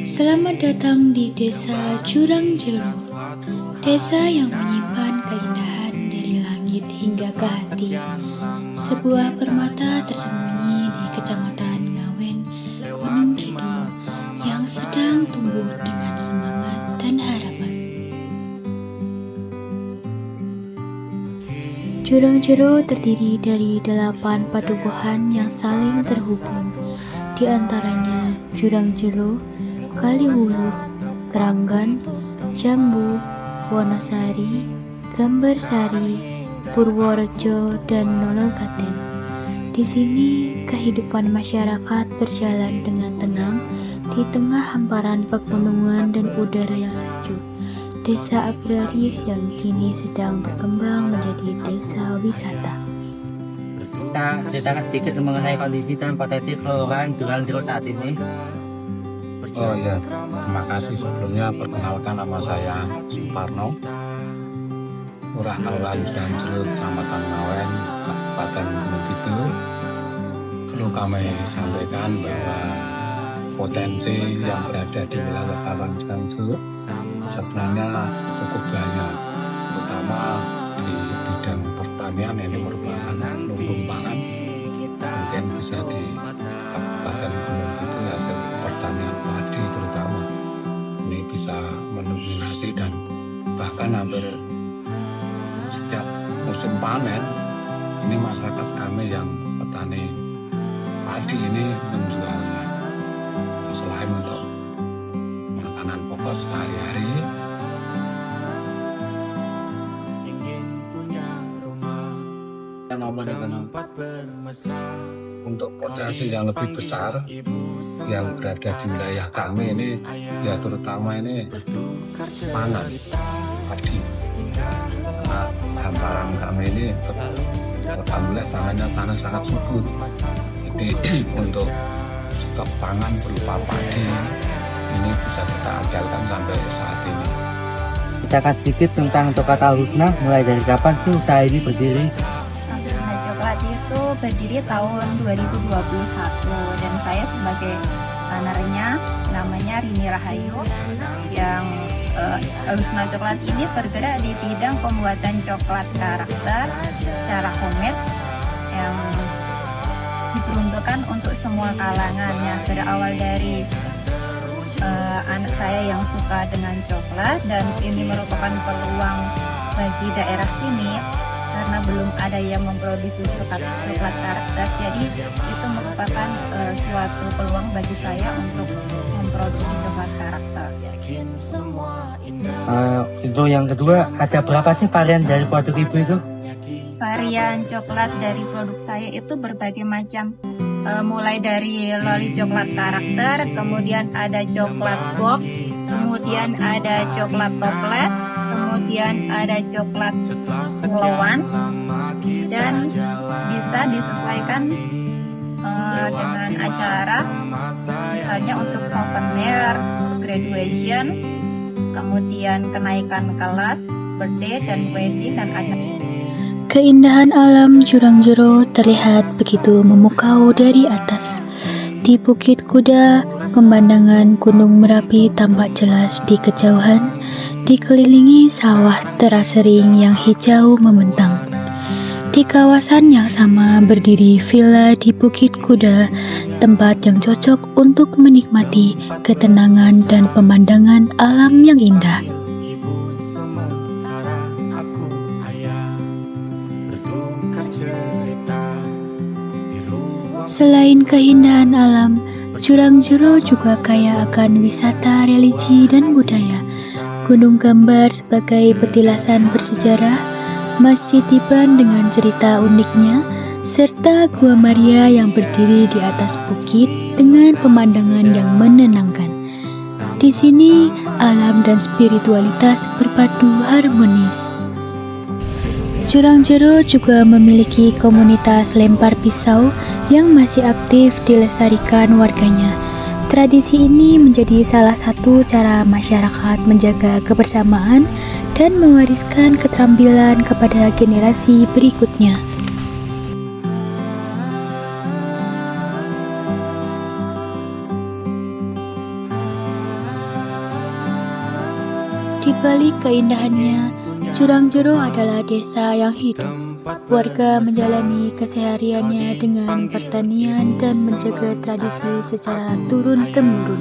Selamat datang di Desa Jurang Jeru, desa yang menyimpan keindahan dari langit hingga ke hati. Sebuah permata tersembunyi di Kecamatan Ngawen, Gunung Kidul, yang sedang tumbuh dengan semangat dan harapan. Jurang Jeru terdiri dari 8 padukuhan yang saling terhubung. Di antaranya Jurang Jeru, Kaliwulu, Keranggan, Jambu, Wonosari, Gambarsari, Purworejo, dan Nologaten. Di sini kehidupan masyarakat berjalan dengan tenang di tengah hamparan pegunungan dan udara yang sejuk. Desa agraris yang kini sedang berkembang menjadi desa wisata. Kita ceritakan sedikit mengenai kondisi dan potensi kelurahan Jurang Jeru saat ini. Oh ya, terima kasih sebelumnya. Perkenalkan, nama saya Suparno, Lurah Kelurahan Jurang Jeru, Kecamatan Ngawen, Kabupaten Gunung Kidul. Perlu kami sampaikan bahwa potensi yang berada di wilayah Kelurahan Jurang Jeru sebenarnya cukup banyak, terutama di bidang pertanian. Ini merupakan lumbung pangan, mungkin bisa di Kabupaten Gunung Kidul hasil pertanian padi terutama ini bisa mendominasi, dan bahkan hampir setiap musim panen ini masyarakat kami yang petani padi ini menjualnya selain untuk makanan pokok sehari-hari. Untuk potensi yang lebih besar yang berada di wilayah kami ini, ya terutama ini pangan padi. Nah, hamparan kami ini alhamdulillah tanahnya sangat subur. Jadi untuk stok pangan berupa padi ini bisa kita andalkan sampai saat ini. Kita akan sedikit tentang Tokata Husna, mulai dari kapan sih usaha ini berdiri? Husna Coklat itu berdiri tahun 2021 dan saya sebagai ownernya namanya Rini Rahayu. Yang Husna Coklat ini bergerak di bidang pembuatan coklat karakter secara homemade yang diperuntukkan untuk semua kalangan, yang berawal dari anak saya yang suka dengan coklat, dan ini merupakan peluang bagi daerah sini karena belum ada yang memproduksi coklat karakter. Jadi itu merupakan suatu peluang bagi saya untuk memproduksi coklat karakter. Itu yang kedua, ada berapa sih varian dari produk ibu itu? Varian coklat dari produk saya itu berbagai macam, mulai dari loli coklat karakter, kemudian ada coklat box, kemudian ada coklat toples, kemudian ada coklat pulauan, dan bisa disesuaikan dengan acara, misalnya untuk souvenir, graduation, kemudian kenaikan kelas, birthday dan wedding, dan acara. Keindahan alam Jurang Jeru terlihat begitu memukau dari atas. Di Bukit Kuda, pemandangan Gunung Merapi tampak jelas di kejauhan, dikelilingi sawah terasering yang hijau membentang. Di kawasan yang sama berdiri villa di Bukit Kuda, tempat yang cocok untuk menikmati ketenangan dan pemandangan alam yang indah. Selain keindahan alam, Jurang Jeru juga kaya akan wisata religi dan budaya. Gunung Gambar sebagai petilasan bersejarah, Masjid Tiban dengan cerita uniknya, serta Gua Maria yang berdiri di atas bukit dengan pemandangan yang menenangkan. Di sini, alam dan spiritualitas berpadu harmonis. Jurang Jeru juga memiliki komunitas lempar pisau yang masih aktif dilestarikan warganya. Tradisi ini menjadi salah satu cara masyarakat menjaga kebersamaan dan mewariskan keterampilan kepada generasi berikutnya. Di balik keindahannya, Jurang Jero adalah desa yang hidup. Warga menjalani kesehariannya dengan pertanian dan menjaga tradisi secara turun-temurun.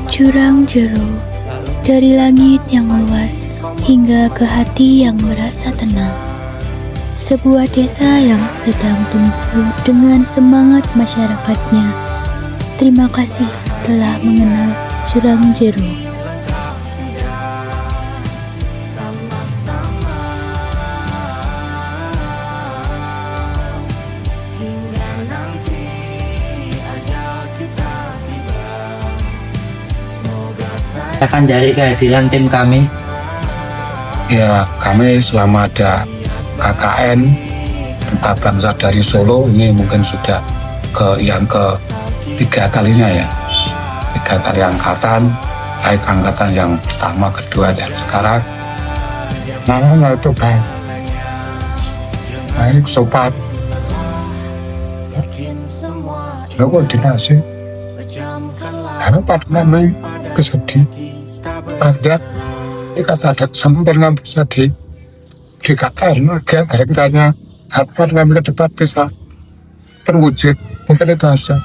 Jurang Jero, dari langit yang luas hingga ke hati yang merasa tenang. Sebuah desa yang sedang tumbuh dengan semangat masyarakatnya. Terima kasih telah mengenal Jurang Jero. Akan dari kehadiran tim kami. Ya, kami selama ada KKN Antar Bangsa dari Solo ini mungkin sudah yang ketiga kalinya ya. 3 kali angkatan, baik angkatan yang pertama, kedua, dan sekarang namanya itu baik sopan, lo koordinasi, karena pada kami bisa dipajak, ini kata ada sempurna bisa di KKN, gara-garanya harapan kami ke depan bisa terwujud, mungkin itu aja.